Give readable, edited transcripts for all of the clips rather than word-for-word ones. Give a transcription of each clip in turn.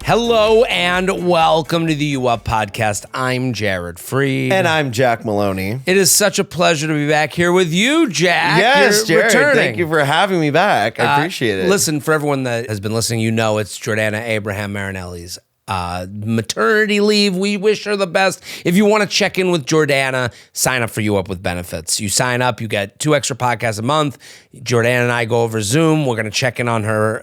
Hello and welcome to the U Up Podcast. I'm Jared Freed. And I'm Jack Maloney. It is such a pleasure to be back here with you, Jack. Yes, You're Jared. returning. Thank you for having me back. I appreciate it. Listen, for everyone that has been listening, you know it's Jordana Abraham Marinelli's maternity leave. We wish her the best. If you want to check in with Jordana, sign up for You Up with Benefits. You sign up, you get 2 extra podcasts a month. Jordana and I go over Zoom. We're going to check in on her,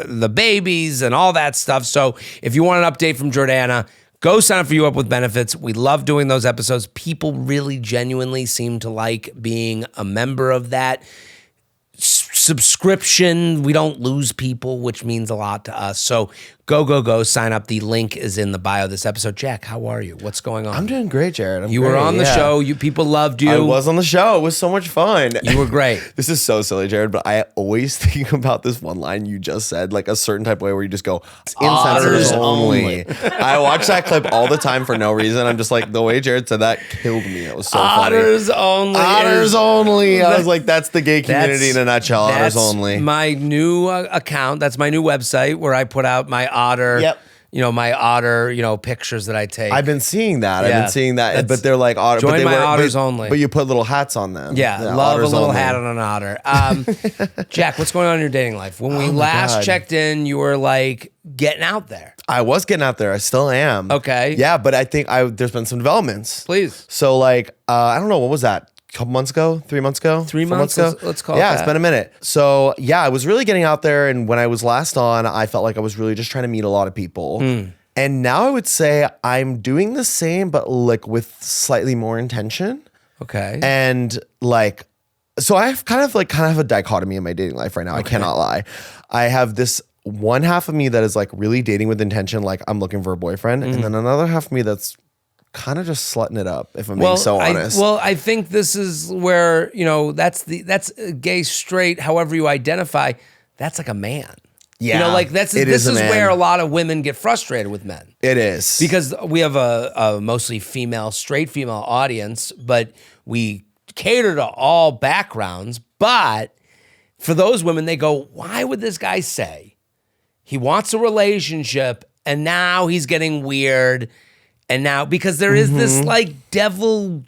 the babies and all that stuff. So if you want an update from Jordana, go sign up for You Up with Benefits. We love doing those episodes. People really genuinely seem to like being a member of that subscription. We don't lose people, which means a lot to us. So go, sign up. The link is in the bio of this episode. Jack, how are you? What's going on? I'm doing great, Jared. You were on the show. People loved you. I was on the show. It was so much fun. You were great. This is so silly, Jared, but I always think about this one line you just said, like a certain type of way where you just go, Otters only. I watch that clip all the time for no reason. I'm just like, the way Jared said that killed me. It was so Otters funny. Only. Otters Only. I was like, that's the gay community in a nutshell. Otters Only. My new account. That's my new website where I put out my otter. Yep. My otter, pictures that I take. I've been seeing that. Yeah, I've been seeing that. But they're like otter. Join but they my wear, Otters but, Only. But you put little hats on them. Yeah, love a little only. hat on an otter. Jack, what's going on in your dating life? When we last God. checked in, you were like getting out there. I was getting out there. I still am. Okay. Yeah, but I think there's been some developments. Please. So I don't know, what was that? Couple months ago, 3 months ago, 3 4 months. ago. Let's call it Yeah, that. it's been a minute. So yeah, I was really getting out there, and when I was last on, I felt like I was really just trying to meet a lot of people. And now I would say I'm doing the same, but like with slightly more intention. Okay. And so I have kind of a dichotomy in my dating life right now. Okay. I cannot lie. I have this one half of me that is like really dating with intention, like I'm looking for a boyfriend, and then another half of me that's kind of just slutting it up, if I'm being so honest. I think this is where, that's gay, straight, however you identify, that's like a man. Yeah. This is where a lot of women get frustrated with men. It is. Because we have a mostly straight female audience, but we cater to all backgrounds. But for those women, they go, why would this guy say he wants a relationship and now he's getting weird? And now, because there is this like devil,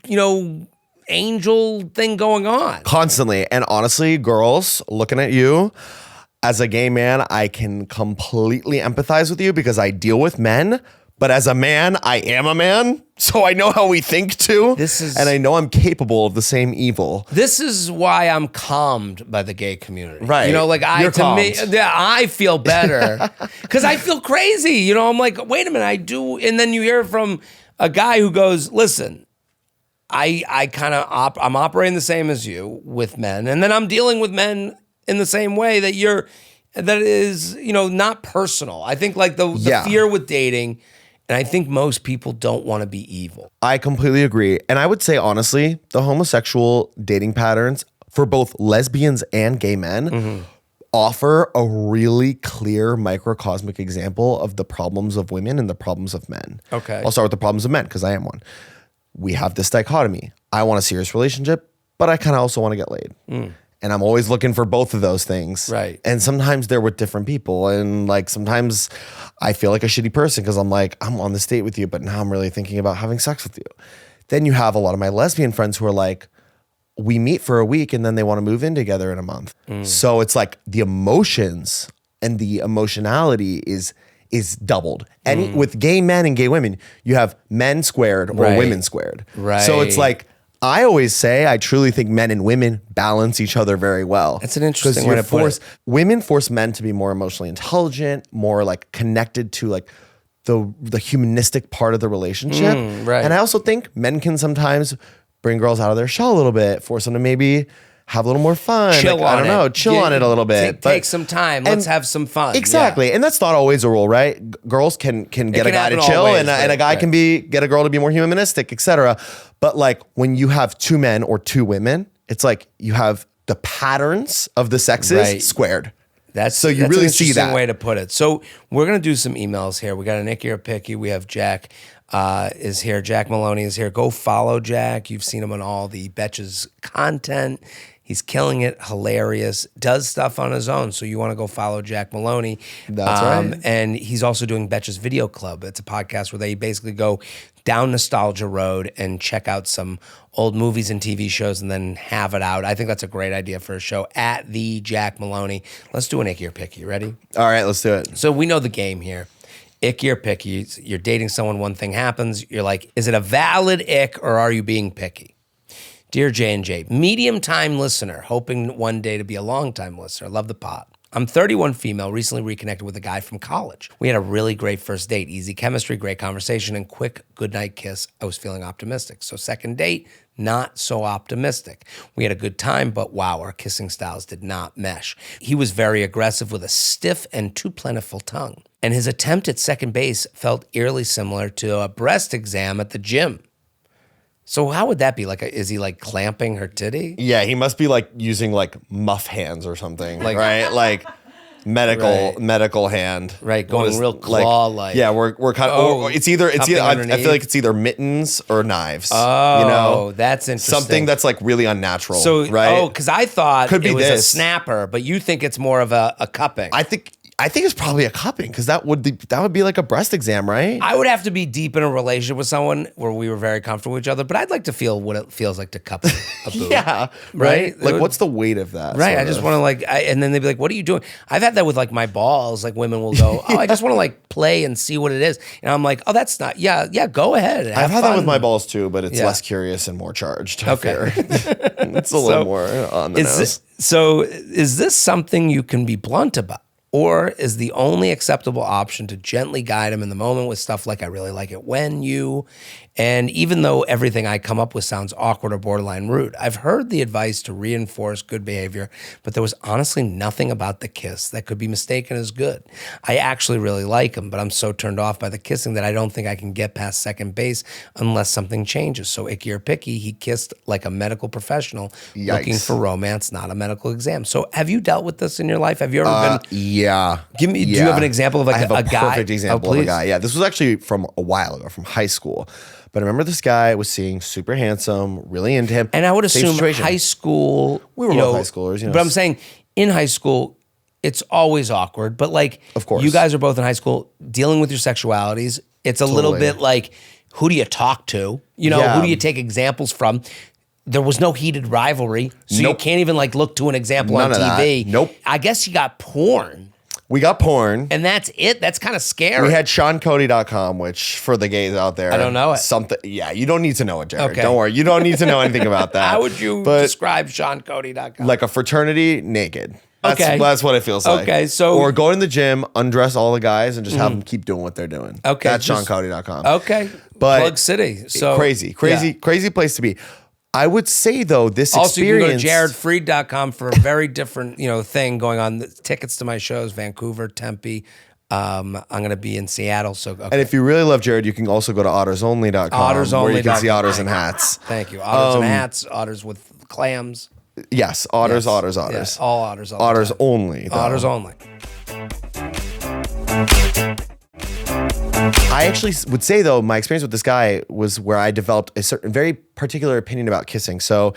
angel thing going on. Constantly. And honestly, girls, looking at you, as a gay man, I can completely empathize with you because I deal with men. But as a man, I am a man. So I know how we think too. And I know I'm capable of the same evil. This is why I'm calmed by the gay community. Right. You're calmed. I feel better because I feel crazy. I'm like, wait a minute, I do. And then you hear from a guy who goes, listen, I'm operating the same as you with men. And then I'm dealing with men in the same way that is, not personal. I think like the fear with dating. And I think most people don't want to be evil. I completely agree. And I would say, honestly, the homosexual dating patterns for both lesbians and gay men offer a really clear microcosmic example of the problems of women and the problems of men. Okay. I'll start with the problems of men because I am one. We have this dichotomy. I want a serious relationship, but I kind of also want to get laid. And I'm always looking for both of those things. Right. And sometimes they're with different people. And sometimes I feel like a shitty person because I'm like, I'm on this date with you, but now I'm really thinking about having sex with you. Then you have a lot of my lesbian friends who are like, we meet for a week and then they want to move in together in a month. So it's like the emotions and the emotionality is doubled. And with gay men and gay women, you have men squared or women squared. Right. So it's like, I always say, I truly think men and women balance each other very well. That's an interesting way to put it. Women force men to be more emotionally intelligent, more like connected to like the humanistic part of the relationship. Right. And I also think men can sometimes bring girls out of their shell a little bit, force them to maybe have a little more fun. Chill on it a little bit. Take some time. Let's have some fun. Exactly. Yeah. And that's not always a rule, right? Girls can get a guy to chill and a guy can get a girl to be more humanistic, etc. But like when you have two men or two women, it's like you have the patterns of the sexes squared. So you really see that. That's an interesting way to put it. So we're going to do some emails here. We got an Ick Or Picky. We have Jack is here. Jack Maloney is here. Go follow Jack. You've seen him on all the Betches content. He's killing it, hilarious, does stuff on his own. So you want to go follow Jack Maloney. That's right. And he's also doing Betches Video Club. It's a podcast where they basically go down nostalgia road and check out some old movies and TV shows and then have it out. I think that's a great idea for a show. At the Jack Maloney. Let's do an Ick Or Picky. Ready? All right, let's do it. So we know the game here. Ick Or Picky. You're dating someone, one thing happens. You're like, is it a valid ick or are you being picky? Dear J&J, medium-time listener, hoping one day to be a long-time listener. Love the pod. I'm 31 female, recently reconnected with a guy from college. We had a really great first date, easy chemistry, great conversation, and quick goodnight kiss. I was feeling optimistic. So second date, not so optimistic. We had a good time, but wow, our kissing styles did not mesh. He was very aggressive with a stiff and too plentiful tongue. And his attempt at second base felt eerily similar to a breast exam at the gym. So how would that be? Like, is he like clamping her titty? Yeah, he must be like using like muff hands or something, right? Like medical hand, right? Going real claw-like. Yeah, we're kind of. Oh, or it's either. I feel like it's either mittens or knives. Oh, that's interesting. Something that's like really unnatural. So, right? Because I thought Could be it was a this. snapper, but you think it's more of a cupping. I think it's probably a cupping because that would be like a breast exam, right? I would have to be deep in a relationship with someone where we were very comfortable with each other, but I'd like to feel what it feels like to cup a boob. Yeah, right. Like, what's the weight of that? Right. I just want to and then they'd be like, "What are you doing?" I've had that with like my balls. Like women will go, "Oh, I just want to like play and see what it is," and I'm like, "Oh, that's not. Yeah, go ahead. I've had that with my balls too, but it's less curious and more charged. Okay, it's a little more on the nose. Is this something you can be blunt about? Or is the only acceptable option to gently guide him in the moment with stuff like, I really like it when you, and even though everything I come up with sounds awkward or borderline rude, I've heard the advice to reinforce good behavior, but there was honestly nothing about the kiss that could be mistaken as good. I actually really like him, but I'm so turned off by the kissing that I don't think I can get past second base unless something changes. So Ick Or Picky, he kissed like a medical professional looking for romance, not a medical exam. So have you dealt with this in your life? Have you ever been... Yeah. Do you have an example of like I have a a guy? perfect example of a guy. Yeah, this was actually from a while ago, from high school. But I remember this guy was seeing super handsome, really into him. And I would Same assume situation. high school. We were both high schoolers. But I'm saying in high school, it's always awkward. But like, of course, you guys are both in high school dealing with your sexualities. It's a little bit like, who do you talk to? Who do you take examples from? There was no heated rivalry, so you can't even like look to an example on TV. Nope. I guess you got porn. We got porn. And that's it. That's kind of scary. We had SeanCody.com, which for the gays out there. I don't know it. Yeah, you don't need to know it, Jared. Okay. Don't worry. You don't need to know anything about that. How would you describe SeanCody.com? Like a fraternity naked. That's what it feels like. Okay, so... Or go in the gym, undress all the guys, and just have them keep doing what they're doing. Okay. That's SeanCody.com. Okay. But Plug City. So crazy place to be. I would say though, this also, experience. you can go to jaredfreed.com for a very different, thing going on. Tickets to my shows, Vancouver, Tempe. I'm going to be in Seattle. So, okay. And if you really love Jared, you can also go to ottersonly.com Ottersonly.com. where you can see otters and hats. Thank you. Otters and hats, otters with clams. Yes, otters. Yeah, all otters. All Otters only. Though. Otters only. I actually would say though, my experience with this guy was where I developed a certain very particular opinion about kissing. So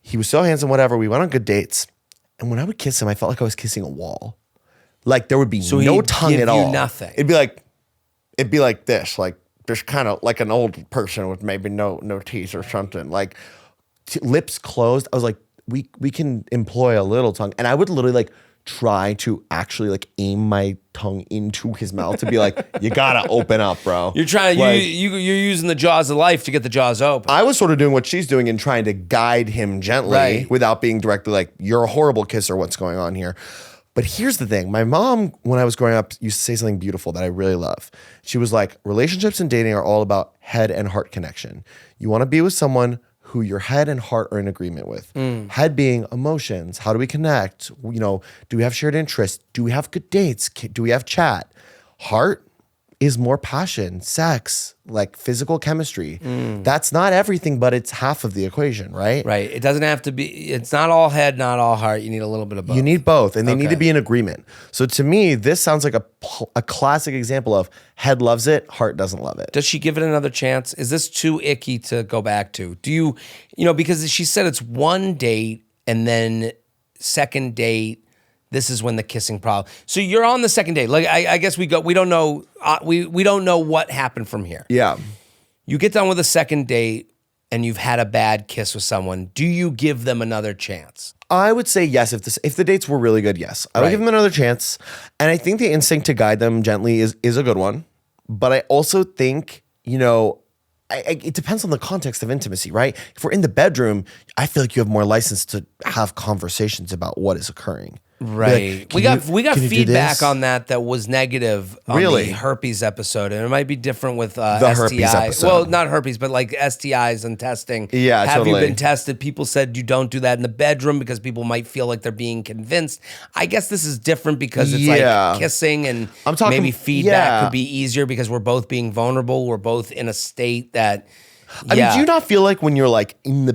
he was so handsome, whatever. We went on good dates. And when I would kiss him, I felt like I was kissing a wall. Like there would be no tongue at all. Nothing. It'd be like this, like just kind of like an old person with maybe no teeth or something. Like lips closed. I was like, we can employ a little tongue. And I would literally like try to actually like aim my tongue into his mouth to be like, you gotta open up, bro. You're trying to, you're using the jaws of life to get the jaws open. I was sort of doing what she's doing and trying to guide him gently without being directly like, you're a horrible kisser, what's going on here? But here's the thing. My mom, when I was growing up, used to say something beautiful that I really love. She was like, relationships and dating are all about head and heart connection. You want to be with someone who your head and heart are in agreement with. Head being emotions. How do we connect? Do we have shared interests? Do we have good dates? Do we have chat? Heart is more passion, sex, like physical chemistry. That's not everything, but it's half of the equation, right? Right. It doesn't have to be, it's not all head, not all heart. You need a little bit of both. You need both, and they need to be in agreement. So to me, this sounds like a classic example of head loves it, heart doesn't love it. Does she give it another chance? Is this too icky to go back to? Do you, because she said it's one date and then second date, this is when the kissing problem. So you're on the second date. Like I guess we don't know we don't know what happened from here. Yeah. You get done with a second date and you've had a bad kiss with someone. Do you give them another chance? I would say yes. If the dates were really good, yes. I would give them another chance. And I think the instinct to guide them gently is a good one. But I also think, it depends on the context of intimacy, right? If we're in the bedroom, I feel like you have more license to have conversations about what is occurring. Right. Like, we got feedback on that was negative on Really? the herpes episode. And it might be different with The STI. herpes episode. Well, not herpes, but like STIs and testing. Yeah, Have totally. you been tested? People said you don't do that in the bedroom because people might feel like they're being convinced. I guess this is different because it's like kissing and I'm talking- maybe feedback yeah. could be easier because we're both being vulnerable. We're both in a state that I mean, do you not feel like when you're like in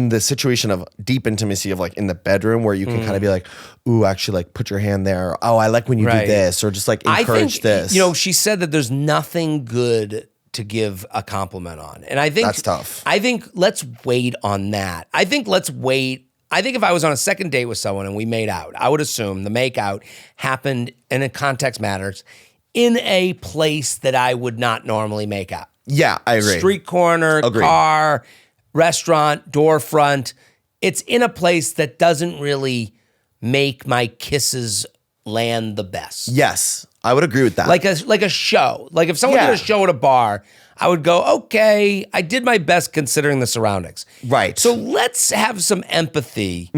the situation of deep intimacy of like in the bedroom where you can kind of be like, ooh, actually like put your hand there. Oh, I like when you do this, or just like encourage this. She said that there's nothing good to give a compliment on. And I think That's tough. I think let's wait on that. I think let's wait. I think if I was on a second date with someone and we made out, I would assume the make out happened, and in context matters, in a place that I would not normally make out. Yeah, I agree. Street corner, Agreed. car, restaurant, door front. It's in a place that doesn't really make my kisses land the best. Yes, I would agree with that. Like a show. Like if someone did a show at a bar, I would go, okay, I did my best considering the surroundings. Right. So let's have some empathy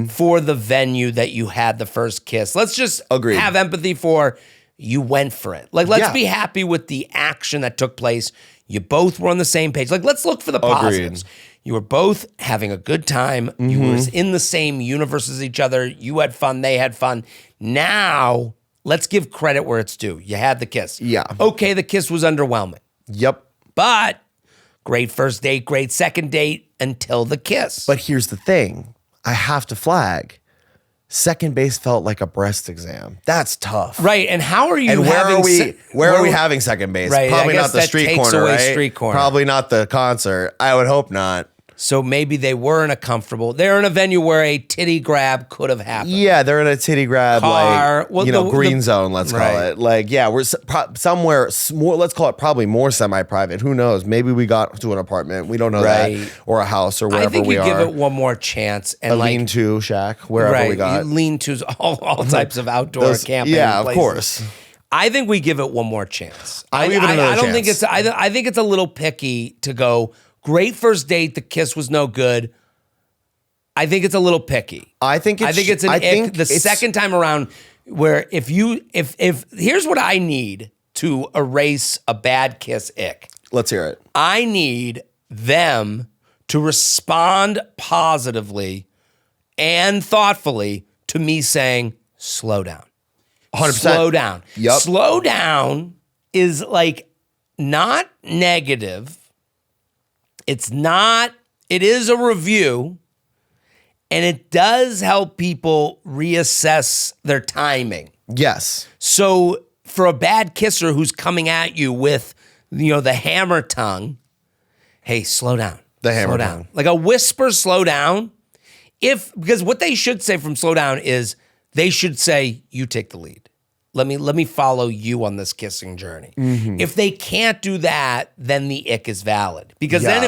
for the venue that you had the first kiss. Let's just Agreed. have empathy for you went for it. Like let's Yeah. be happy with the action that took place. You both were on the same page. Like let's look for the positives. You were both having a good time. You were in the same universe as each other. You had fun. They had fun. Now, let's give credit where it's due. You had the kiss. Yeah. Okay, the kiss was underwhelming. Yep. But great first date, great second date until the kiss. But here's the thing. I have to flag. Second base felt like a breast exam. That's tough. Right, and how are you And where having... are we having second base? Right, Probably I guess not the that street takes corner, away right? street corner. Probably not the concert. I would hope not. So maybe they weren't they're in a venue where a titty grab could have happened. Yeah, they're in a titty grab, Car. Well, green zone, let's call Right. it. Like, yeah, we're somewhere more, let's call it probably more semi-private. Who knows? Maybe we got to an apartment. We don't know Right. that. Or a house or wherever I think we you are. give it one more chance. And a lean-to shack, wherever we got. Lean-tos, all types of outdoor camping Yeah, of places. course. I think we give it one more chance. I'll give it another I don't think chance. I think it's a little picky to go, great first date, the kiss was no good. I think it's a little picky. I think it's an ick the second time around where if here's what I need to erase a bad kiss ick. Let's hear it. I need them to respond positively and thoughtfully to me saying, slow down. 100%. Slow down. Yep. Slow down is like not negative. It is a review, and it does help people reassess their timing. Yes. So for a bad kisser who's coming at you with, the hammer tongue, hey, slow down. The hammer slow tongue. down. Like a whisper, slow down. Because what they should say from slow down is they should say, you take the lead. Let me follow you on this kissing journey. If they can't do that, then the ick is valid. Because then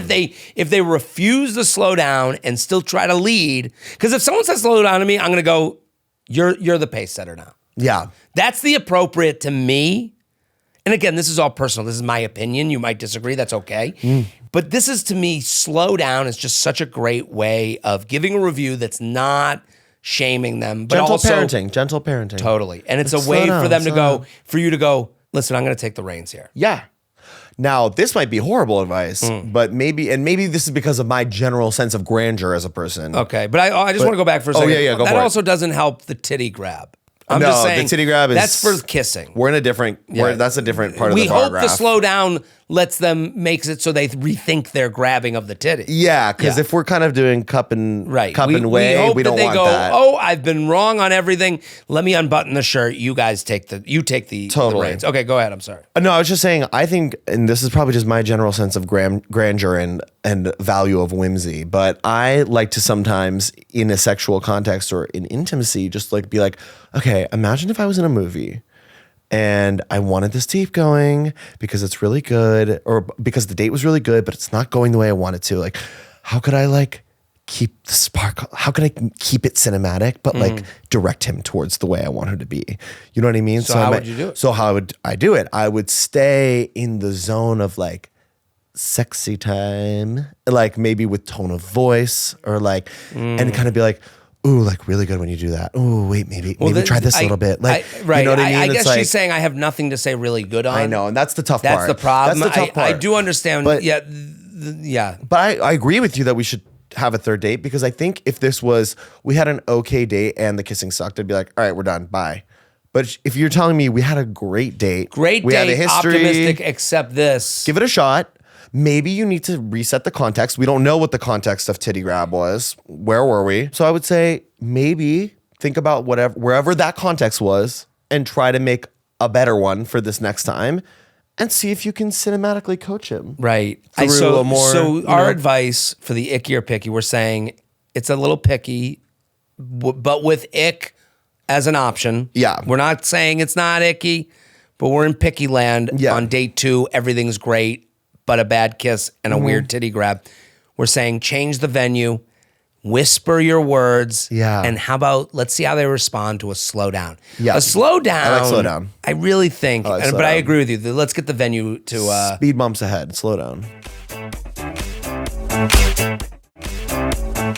if they refuse to slow down and still try to lead, because if someone says slow down to me, I'm gonna go, you're the pace setter now. Yeah. That's the appropriate to me. And again, this is all personal. This is my opinion. You might disagree. That's okay. But this is, to me, slow down is just such a great way of giving a review that's not shaming them, but Gentle also parenting. Totally. And it's a Slow way down, for them to slow go, down. for you to go, listen, I'm going to take the reins here. Yeah. Now, this might be horrible advice, but maybe this is because of my general sense of grandeur as a person. Okay. But I just want to go back for a second. yeah, go that for it. also doesn't help the titty grab. I'm No, just the saying titty grab is- that's for kissing. We're in a different, that's a different part of We the bar hope graph. the slow down makes it so they rethink their grabbing of the titty. Yeah, because if we're kind of doing cup and way, hope we don't that they want go, that. oh, I've been wrong on everything. Let me unbutton the shirt. You guys take the Totally. reins. Okay, go ahead. I'm sorry. No, I was just saying, I think, and this is probably just my general sense of grandeur and value of whimsy, but I like to sometimes, in a sexual context or in intimacy, just like be like, okay, imagine if I was in a movie and I wanted this date going because it's really good, or because the date was really good, but it's not going the way I want it to. Like, how could I like keep the spark? How could I keep it cinematic, but like direct him towards the way I want him to be? You know what I mean? So how would you do it? So how would I do it? I would stay in the zone of like sexy time, like maybe with tone of voice, or like, and kind of be like, ooh, like really good when you do that. Ooh, wait, maybe try this a little bit. Like, right. You know what I mean? I guess like, she's saying I have nothing to say really good on. I know, and that's the tough part. That's the problem. That's the tough part. I do understand. But, yeah. But I agree with you that we should have a third date, because I think if we had an okay date and the kissing sucked, I'd be like, all right, we're done. Bye. But if you're telling me we had a great date, we had a history, optimistic, except this. give it a shot. Maybe you need to reset the context. We don't know what the context of titty grab was. Where were we? So I would say maybe think about wherever that context was and try to make a better one for this next time, and see if you can cinematically coach him. Right. So our advice for the Icky or Picky, we're saying it's a little picky, but with ick as an option. Yeah. We're not saying it's not icky, but we're in picky land. Yeah. On date 2, everything's great, but a bad kiss and a weird titty grab. We're saying change the venue, whisper your words. Yeah. And how about, let's see how they respond to a slowdown. Yeah. A slowdown. I like slowdown. I really think, but I I agree with you. Let's get the venue to... speed bumps ahead. Slow down.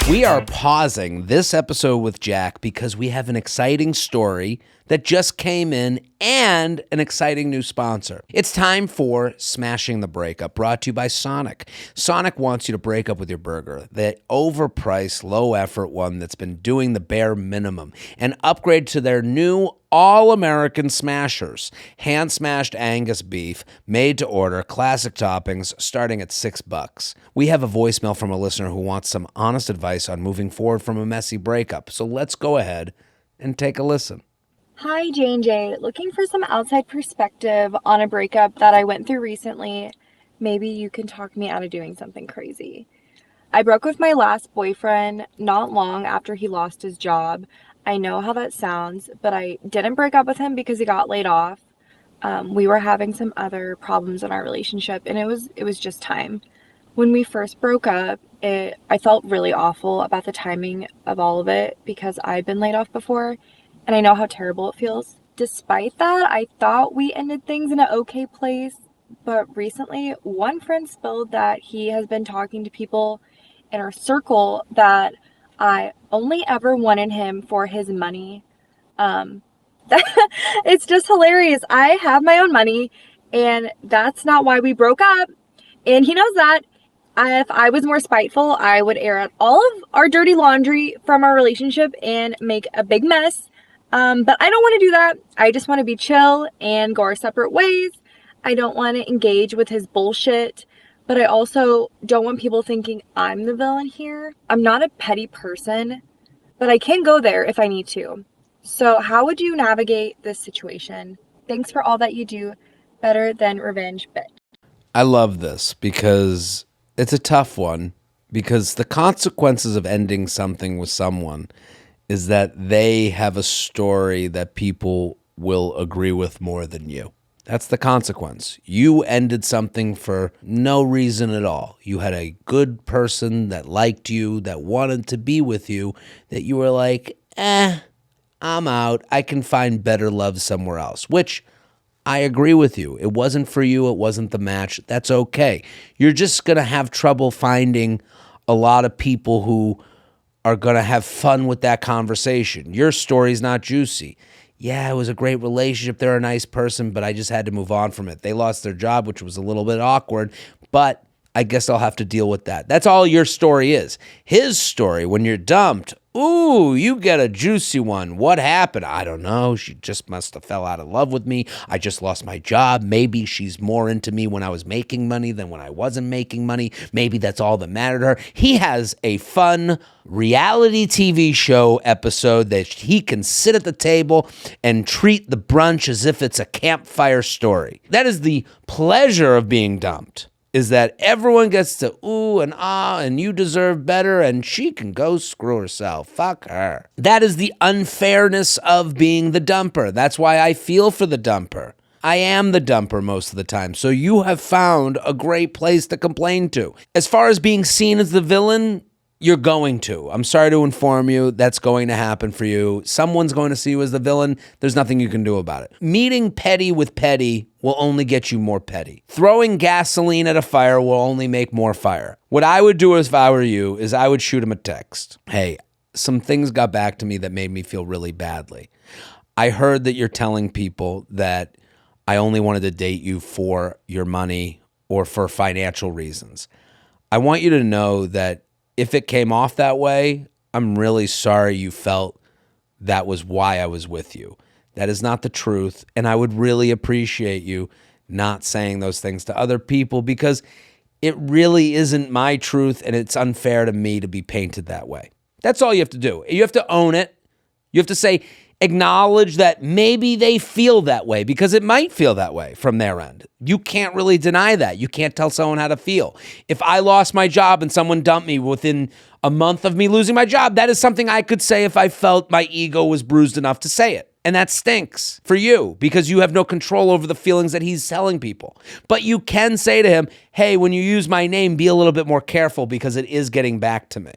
We are pausing this episode with Jack because we have an exciting story that just came in and an exciting new sponsor. It's time for Smashing the Breakup, brought to you by Sonic. Sonic wants you to break up with your burger, the overpriced, low-effort one that's been doing the bare minimum, and upgrade to their new all-American smashers. Hand-smashed Angus beef, made to order, classic toppings, starting at $6. We have a voicemail from a listener who wants some honest advice on moving forward from a messy breakup. So let's go ahead and take a listen. Hi, J&J. Looking for some outside perspective on a breakup that I went through recently. Maybe you can talk me out of doing something crazy. I broke with my last boyfriend not long after he lost his job. I know how that sounds, but I didn't break up with him because he got laid off. We were having some other problems in our relationship, and it was just time. When we first broke up, I felt really awful about the timing of all of it because I'd been laid off before, and I know how terrible it feels. Despite that, I thought we ended things in an okay place, but recently one friend spilled that he has been talking to people in our circle that I only ever wanted him for his money. It's just hilarious. I have my own money, and that's not why we broke up, and he knows that. If I was more spiteful, I would air out all of our dirty laundry from our relationship and make a big mess. But I don't want to do that. I just want to be chill and go our separate ways. I don't want to engage with his bullshit, but I also don't want people thinking I'm the villain here. I'm not a petty person, but I can go there if I need to. So how would you navigate this situation? Thanks for all that you do. Better than revenge, bitch. I love this because it's a tough one, because the consequences of ending something with someone is that they have a story that people will agree with more than you. That's the consequence. You ended something for no reason at all. You had a good person that liked you, that wanted to be with you, that you were like, I'm out. I can find better love somewhere else, which I agree with you. It wasn't for you. It wasn't the match. That's okay. You're just going to have trouble finding a lot of people who are going to have fun with that conversation. Your story's not juicy. Yeah, it was a great relationship. They're a nice person, but I just had to move on from it. They lost their job, which was a little bit awkward, but I guess I'll have to deal with that. That's all your story is. His story, when you're dumped, Ooh, you get a juicy one. What happened? I don't know. She just must have fell out of love with me. I just lost my job. Maybe she's more into me when I was making money than when I wasn't making money. Maybe that's all that mattered to her. He has a fun reality TV show episode that he can sit at the table and treat the brunch as if it's a campfire story. That is the pleasure of being dumped. Is that everyone gets to ooh and ah and you deserve better and she can go screw herself. Fuck her. That is the unfairness of being the dumper. That's why I feel for the dumper. I am the dumper most of the time. So you have found a great place to complain to. As far as being seen as the villain, you're going to. I'm sorry to inform you, that's going to happen for you. Someone's going to see you as the villain. There's nothing you can do about it. Meeting petty with petty will only get you more petty. Throwing gasoline at a fire will only make more fire. What I would do if I were you is I would shoot him a text. Hey, some things got back to me that made me feel really badly. I heard that you're telling people that I only wanted to date you for your money or for financial reasons. I want you to know that if it came off that way, I'm really sorry you felt that was why I was with you. That is not the truth, and I would really appreciate you not saying those things to other people because it really isn't my truth, and it's unfair to me to be painted that way. That's all you have to do. You have to own it. You have to say, acknowledge that maybe they feel that way because it might feel that way from their end. You can't really deny that. You can't tell someone how to feel. If I lost my job and someone dumped me within a month of me losing my job, that is something I could say if I felt my ego was bruised enough to say it. And that stinks for you because you have no control over the feelings that he's telling people. But you can say to him, hey, when you use my name, be a little bit more careful because it is getting back to me.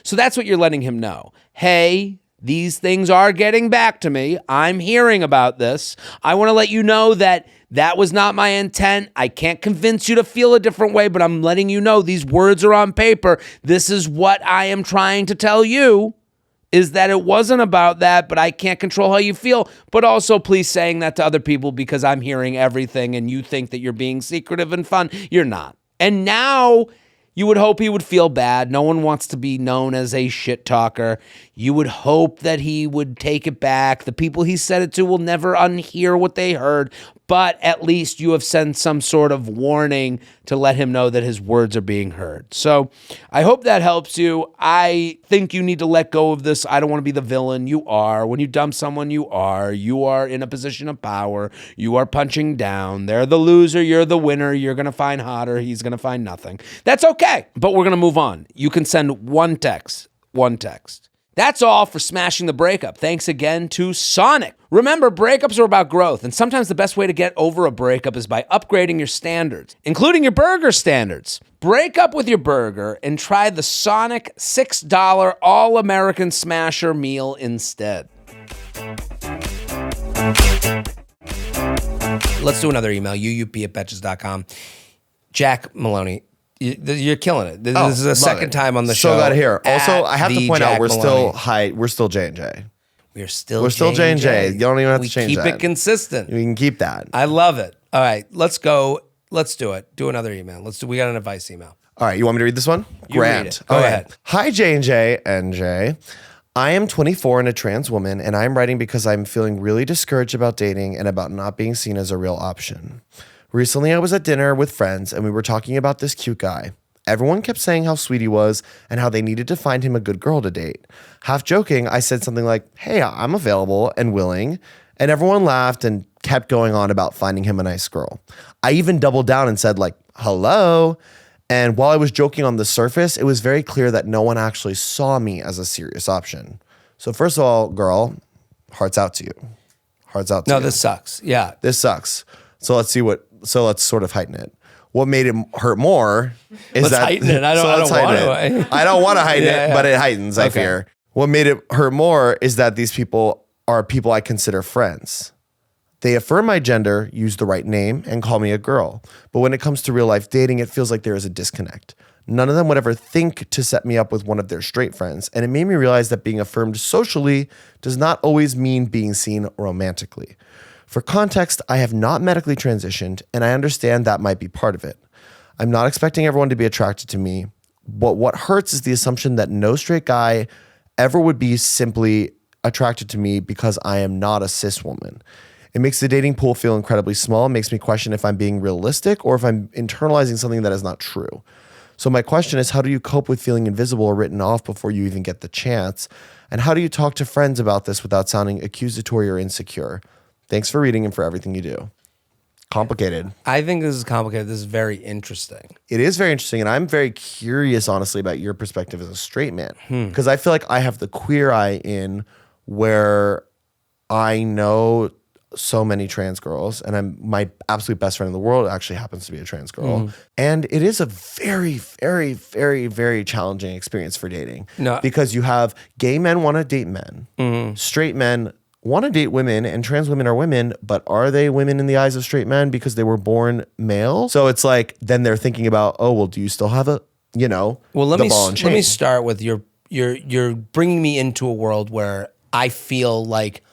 So that's what you're letting him know. Hey, these things are getting back to me. I'm hearing about this. I want to let you know that that was not my intent. I can't convince you to feel a different way, but I'm letting you know these words are on paper. This is what I am trying to tell you, is that it wasn't about that, but I can't control how you feel. But also please saying that to other people because I'm hearing everything and you think that you're being secretive and fun. You're not. And now you would hope he would feel bad. No one wants to be known as a shit talker. You would hope that he would take it back. The people he said it to will never unhear what they heard, but at least you have sent some sort of warning to let him know that his words are being heard. So I hope that helps you. I think you need to let go of this. I don't want to be the villain. You are. When you dump someone, you are. You are in a position of power. You are punching down. They're the loser. You're the winner. You're going to find hotter. He's going to find nothing. That's okay, but we're going to move on. You can send one text. That's all for Smashing the Breakup. Thanks again to Sonic. Remember, breakups are about growth, and sometimes the best way to get over a breakup is by upgrading your standards, including your burger standards. Break up with your burger and try the Sonic $6 All-American Smasher meal instead. Let's do another email, uup@betches.com. Jack Maloney. You're killing it. This is the second time on the show. So glad to hear. Also, I have to point out we're still J&J. We're still J&J. You don't even have to change that. We keep it consistent. We can keep that. I love it. All right, let's go. Let's do it. Do another email. We got an advice email. All right, you want me to read this one? You read it. Go ahead. Hi, J&J and J. I am 24 and a trans woman, and I'm writing because I'm feeling really discouraged about dating and about not being seen as a real option. Recently, I was at dinner with friends, and we were talking about this cute guy. Everyone kept saying how sweet he was and how they needed to find him a good girl to date. Half joking, I said something like, hey, I'm available and willing, and everyone laughed and kept going on about finding him a nice girl. I even doubled down and said, like, hello. And while I was joking on the surface, it was very clear that no one actually saw me as a serious option. So first of all, girl, hearts out to you. Hearts out to you. No, this sucks. Yeah. This sucks. So let's sort of heighten it. What made it hurt more is let's heighten it. I don't want to. I don't want to heighten it, but it heightens, I fear. What made it hurt more is that these people are people I consider friends. They affirm my gender, use the right name, and call me a girl. But when it comes to real life dating, it feels like there is a disconnect. None of them would ever think to set me up with one of their straight friends. And it made me realize that being affirmed socially does not always mean being seen romantically. For context, I have not medically transitioned, and I understand that might be part of it. I'm not expecting everyone to be attracted to me, but what hurts is the assumption that no straight guy ever would be simply attracted to me because I am not a cis woman. It makes the dating pool feel incredibly small. It makes me question if I'm being realistic or if I'm internalizing something that is not true. So my question is, how do you cope with feeling invisible or written off before you even get the chance? And how do you talk to friends about this without sounding accusatory or insecure? Thanks for reading and for everything you do. Complicated. I think this is complicated. This is very interesting. It is very interesting. And I'm very curious, honestly, about your perspective as a straight man. Because I feel like I have the queer eye in where I know so many trans girls, and my absolute best friend in the world actually happens to be a trans girl. And it is a very, very, very, very challenging experience for dating. No. Because you have gay men want to date men, straight men want to date women, and trans women are women, but are they women in the eyes of straight men because they were born male? So it's like, then they're thinking about, oh, well, do you still have a, Well, let me start with you're bringing me into a world where I feel like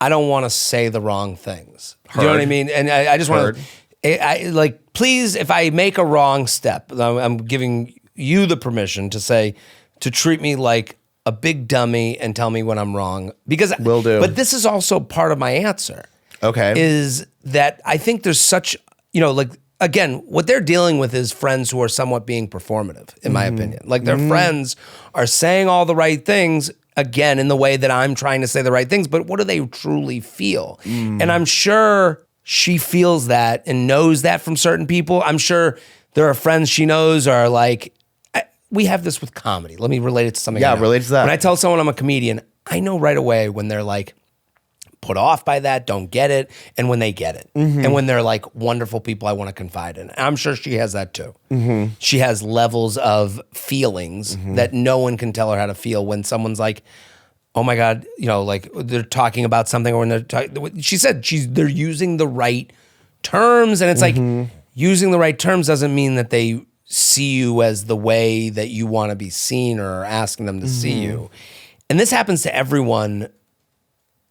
I don't want to say the wrong things. You know what I mean? And I just want to, please, if I make a wrong step, I'm giving you the permission to treat me like a big dummy and tell me when I'm wrong. Because Will do. But this is also part of my answer. Okay. Is that I think there's such, again, what they're dealing with is friends who are somewhat being performative, in my opinion. Like their friends are saying all the right things, again, in the way that I'm trying to say the right things, but what do they truly feel? And I'm sure she feels that and knows that from certain people. I'm sure there are friends she knows are like, we have this with comedy. Let me relate it to something. Yeah, relate to that. When I tell someone I'm a comedian, I know right away when they're like put off by that, don't get it, and when they get it. And when they're like wonderful people I want to confide in. And I'm sure she has that too. She has levels of feelings that no one can tell her how to feel when someone's like, oh my God, like they're talking about something, or when she said they're using the right terms, and it's like using the right terms doesn't mean that they see you as the way that you want to be seen or asking them to see you. And this happens to everyone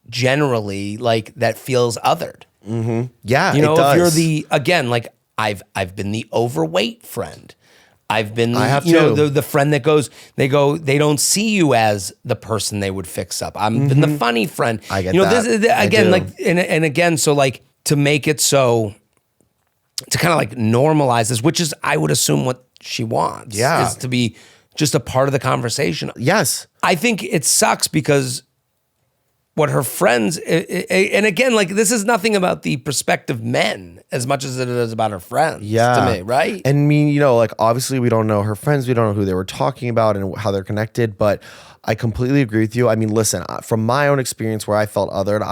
generally, like that feels othered. Yeah, it does. does. If you're I've been the overweight friend. I've been the friend that they don't see you as the person they would fix up. I've been the funny friend. I get that. Again, so like to make it so, to kind of like normalize this, which is, I would assume, what she wants. Yeah. Is to be just a part of the conversation. Yes. I think it sucks because what her friends, and again, like this is nothing about the prospective men as much as it is about her friends. Yeah. To me, right? And I mean, like obviously we don't know her friends. We don't know who they were talking about and how they're connected, but I completely agree with you. I mean, listen, from my own experience where I felt othered,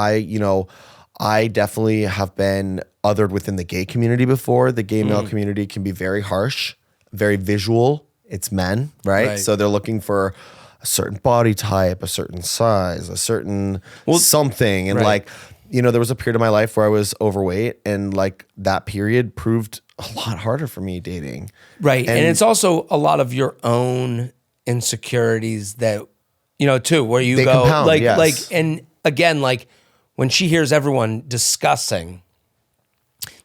I definitely have been othered within the gay community before. The gay male community can be very harsh, very visual. It's men, right? So they're looking for a certain body type, a certain size, a certain something. And there was a period of my life where I was overweight, and like that period proved a lot harder for me dating. Right. And it's also a lot of your own insecurities that, too, where you go compound, and again, like when she hears everyone discussing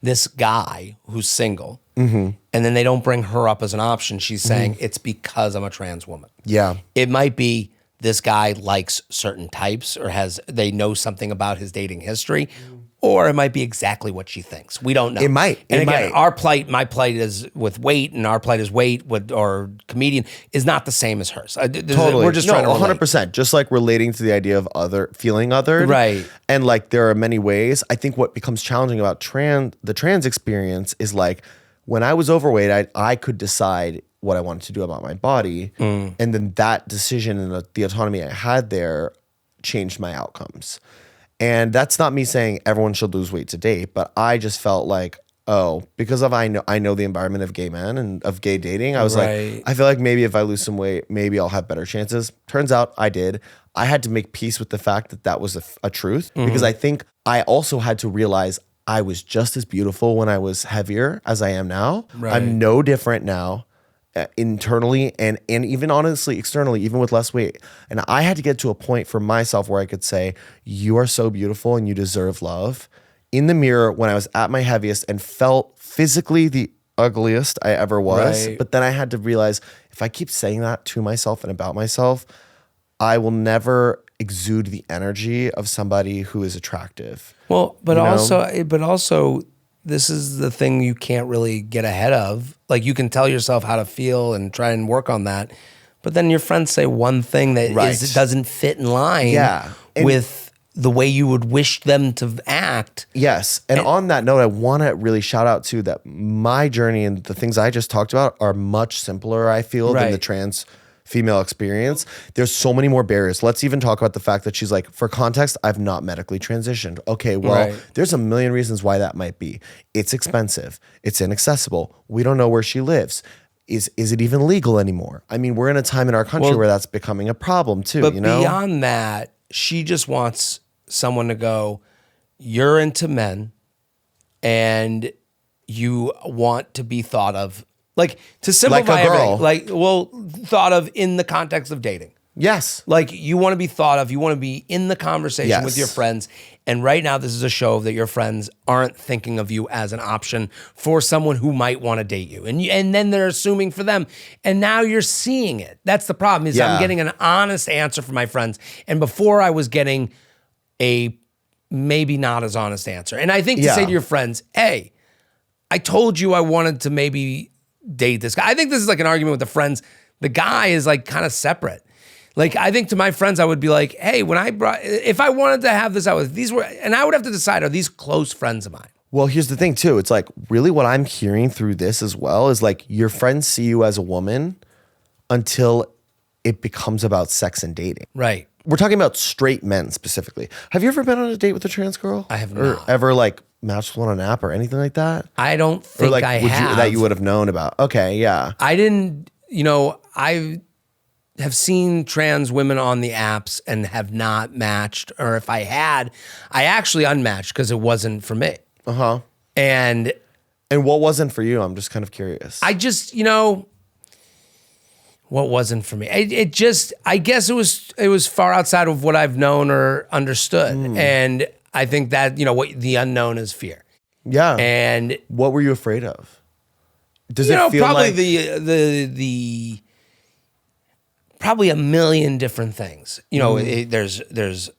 this guy who's single, and then they don't bring her up as an option, she's saying it's because I'm a trans woman. Yeah. It might be this guy likes certain types or they know something about his dating history, or it might be exactly what she thinks. We don't know. It might. And it again, might. my plight is with weight, and our plight is weight or comedian is not the same as hers. Totally. We're just trying to relate. 100%. Just like relating to the idea of feeling othered. Right. And like there are many ways. I think what becomes challenging about the trans experience is like when I was overweight, I could decide what I wanted to do about my body. And then that decision and the autonomy I had there changed my outcomes. And that's not me saying everyone should lose weight to date, but I just felt like, because I know the environment of gay men and of gay dating, I was like, I feel like maybe if I lose some weight, maybe I'll have better chances. Turns out I did. I had to make peace with the fact that that was a truth, because I think I also had to realize I was just as beautiful when I was heavier as I am now. Right. I'm no different now. Internally and even honestly externally, even with less weight. And I had to get to a point for myself where I could say, you are so beautiful and you deserve love, in the mirror when I was at my heaviest and felt physically the ugliest I ever was. Right. But then I had to realize, if I keep saying that to myself and about myself, I will never exude the energy of somebody who is attractive. Well, but You know? also, this is the thing you can't really get ahead of. Like, you can tell yourself how to feel and try and work on that, but then your friends say one thing that Right. doesn't fit in line Yeah. And- with the way you would wish them to act. Yes. And on that note, I want to really shout out too that my journey and the things I just talked about are much simpler, I feel, than the Right. trans female experience. There's so many more barriers. Let's even talk about the fact that she's like, for context, I've not medically transitioned. Okay, well, Right. there's a million reasons why that might be. It's expensive. It's inaccessible. We don't know where she lives. Is it even legal anymore? I mean, we're in a time in our country Well, where that's becoming a problem too, But you know? beyond that, she just wants someone to go, you're into men and you want to be thought of, like, to simplify Like a girl. everything, like, well, thought of in the context of dating. Yes. Like, you want to be thought of, you want to be in the conversation with Yes. your friends. And right now, this is a show that your friends aren't thinking of you as an option for someone who might want to date you. And then they're assuming for them. And now you're seeing it. That's the problem, is I'm Yeah. getting an honest answer from my friends. And before I was getting a maybe not as honest answer. And I think to Yeah. say to your friends, hey, I told you I wanted to maybe date this guy. I think this is like an argument with the friends. The guy is like kind of separate. Like, I think to my friends, I would be like, hey, if I wanted to have this out with and I would have to decide, are these close friends of mine? Well, here's the thing too. It's like really what I'm hearing through this as well is like your friends see you as a woman until it becomes about sex and dating. Right. We're talking about straight men specifically. Have you ever been on a date with a trans girl? I have Or not. ever like matched with one on an app or anything like that? I don't Or think like I would have. that you would have known about? Okay, yeah. I didn't, I have seen trans women on the apps and have not matched. Or if I had, I actually unmatched because it wasn't for me. Uh-huh. And And what wasn't for you? I'm just kind of curious. I just, what wasn't for me? I guess it was far outside of what I've known or understood. And I think that, what the unknown is fear. yeah. And what were you afraid of? Does it feel probably like the probably a million different things. There's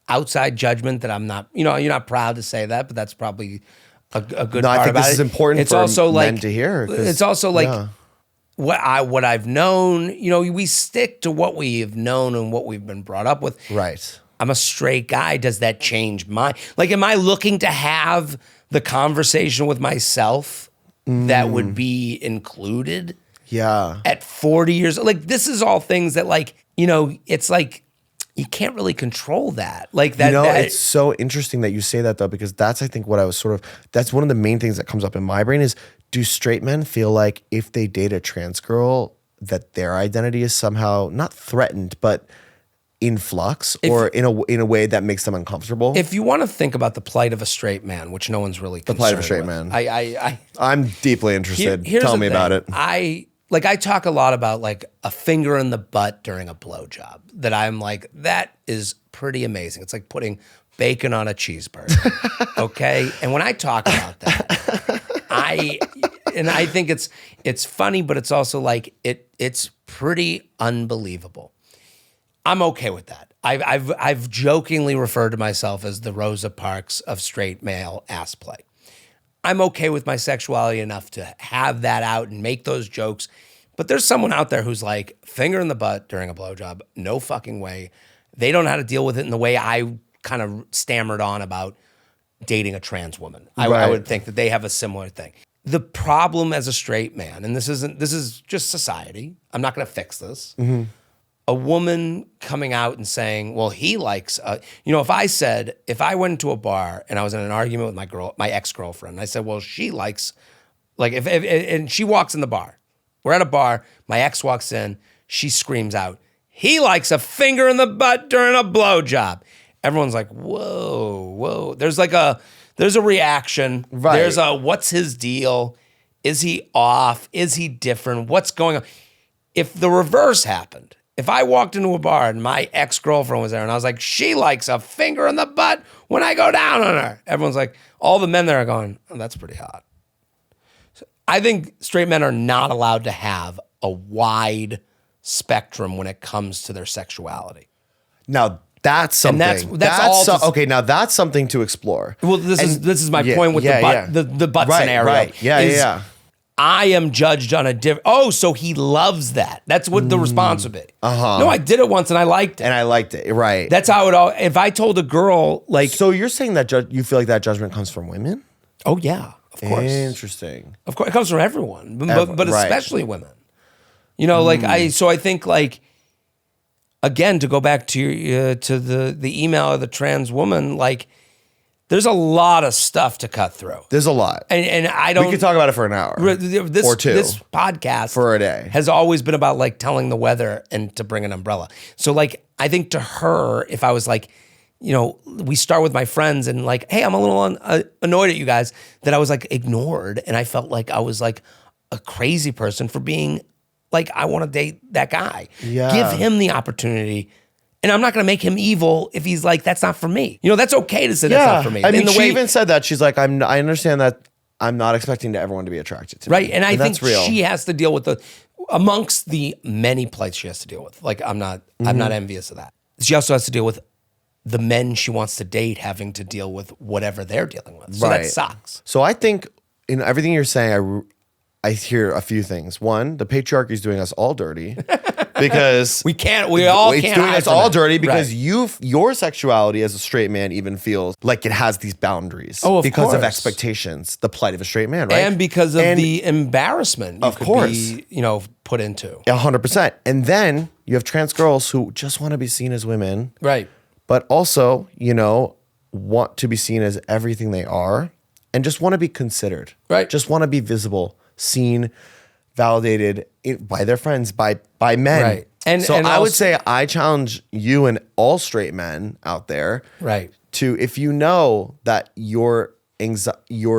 outside judgment that I'm not. You're not proud to say that, but that's probably a good No, part I think about this it. is important It's for also men like to hear, 'cause- It's also like yeah. what I've known. We stick to what we have known and what we've been brought up with. Right. I'm a straight guy. Does that change am I looking to have the conversation with myself that would be included Yeah. at 40 years? Like, this is all things that it's like, you can't really control that. Like that. It's so interesting that you say that though, because that's, I think, what I was that's one of the main things that comes up in my brain is, do straight men feel like if they date a trans girl, that their identity is somehow not threatened, but in flux or in a way that makes them uncomfortable? if you want to think about the plight of a straight man, which no one's really concerned plight of a straight with, man. I I'm deeply interested. here's Tell the me thing. about it. I talk a lot about like a finger in the butt during a blowjob. That I'm like, that is pretty amazing. It's like putting bacon on a cheeseburger. Okay, and when I talk about that, I think it's funny, but it's also like it's pretty unbelievable. I'm okay with that. I've jokingly referred to myself as the Rosa Parks of straight male ass play. I'm okay with my sexuality enough to have that out and make those jokes. But there's someone out there who's like, finger in the butt during a blowjob, no fucking way. They don't know how to deal with it in the way I kind of stammered on about dating a trans woman. I Right. would think that they have a similar thing. The problem as a straight man, and this is just society. I'm not going to fix this. A woman coming out and saying, well, he likes, if I went to a bar and I was in an argument with my ex-girlfriend, and I said, well, she likes, and she walks in the bar. We're at a bar, my ex walks in, she screams out, he likes a finger in the butt during a blowjob. Everyone's like, whoa. There's a reaction. Right. There's what's his deal? Is he off? Is he different? What's going on? If the reverse happened, if I walked into a bar and my ex-girlfriend was there and I was like, she likes a finger in the butt when I go down on her. Everyone's like, all the men there are going, oh, that's pretty hot. So I think straight men are not allowed to have a wide spectrum when it comes to their sexuality. Now that's something. And that's all okay, now that's something to explore. Well, this is my point with the butt right, scenario. Right. Yeah. I am judged on a different. Oh, so he loves that. That's what the response would be. No, I did it once and I liked it. And I liked it. Right. That's how it all. If I told a girl like, so you're saying that you feel like that judgment comes from women? oh yeah, of course, Interesting. of course, it comes from everyone, but right. especially women. You know, like I think like, again, to go back to your, to the email of the trans woman, like there's a lot of stuff to cut through. There's a lot. And I don't. We could talk about it for an hour or two. This podcast for a day has always been about like telling the weather and to bring an umbrella. So like, I think to her, if I was like, you know, we start with my friends and like, hey, I'm a little annoyed at you guys, that I was like ignored. And I felt like I was like a crazy person for being like, I want to date that guy. Yeah. Give him the opportunity. And I'm not going to make him evil if he's like, that's not for me. You know, that's okay to say that's not for me. I mean, she even said that. She's like, I understand that I'm not expecting everyone to be attracted to me. Right. And I think that's real. she has to deal with amongst the many plights she has to deal with. Like, I'm not envious of that. She also has to deal with the men she wants to date having to deal with whatever they're dealing with. So that sucks. So I think in everything you're saying, I hear a few things. One, the patriarchy is doing us all dirty because we all it's can't doing hide us from all it. dirty because Right. your sexuality as a straight man even feels like it has these boundaries because of course. expectations, the plight of a straight man, right? And because of the embarrassment you could be, you know, put into. 100%. And then you have trans girls who just want to be seen as women. Right. But also, you know, want to be seen as everything they are and just want to be considered. Right. Just want to be visible, seen, validated by their friends, by men. Right. And so I would say I challenge you and all straight men out there. Right. To, if you know that your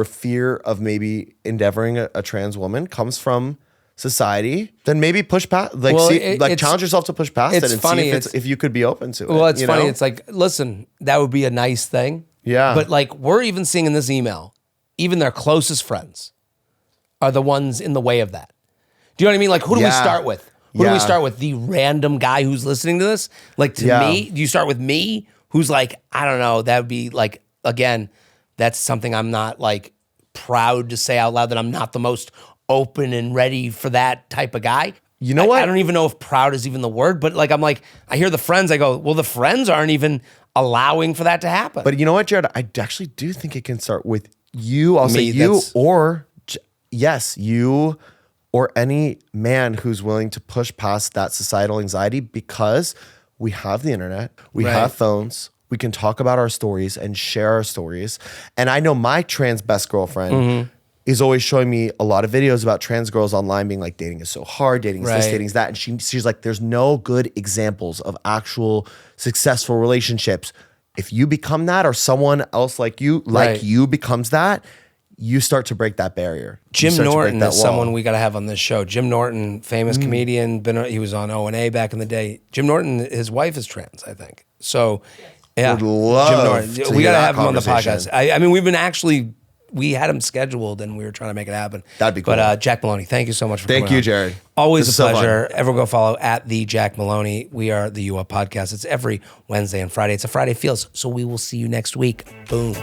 fear of maybe endeavoring a trans woman comes from society, then maybe push past, challenge yourself to push past it and see if you could be open to it. Well, it's funny. Know? It's like, listen, that would be a nice thing. Yeah. But like, we're even seeing in this email, even their closest friends are the ones in the way of that. Do you know what I mean? Like, who do we start with? Who do we start with? The random guy who's listening to this? Like, to me, do you start with me? Who's like, I don't know, that would be like, again, that's something I'm not like proud to say out loud, that I'm not the most open and ready for that type of guy. You know what? I don't even know if proud is even the word, but like, I'm like, I hear the friends, I go, well, the friends aren't even allowing for that to happen. But you know what, Jared? I actually do think it can start with you. I'll say you or you or any man who's willing to push past that societal anxiety, because we have the internet, we have phones, we can talk about our stories and share our stories. And I know my trans best girlfriend is always showing me a lot of videos about trans girls online being like, dating is so hard, dating is this, dating is that. And she's like, there's no good examples of actual successful relationships. If you become that, or someone else like you becomes that, you start to break that barrier. Jim Norton is someone we got to have on this show. Jim Norton, famous comedian, he was on O&A back in the day. Jim Norton, his wife is trans, I think. So, yeah, would love Jim Norton. We got to have him on the conversation. podcast. I mean, we had him scheduled and we were trying to make it happen. That'd be cool. But Jack Maloney, thank you so much for coming on. Thank you, Jared. Always a pleasure. Everyone go follow at the Jack Maloney. We are the U Up Podcast. It's every Wednesday and Friday. It's a Friday Feels. So we will see you next week. Boom.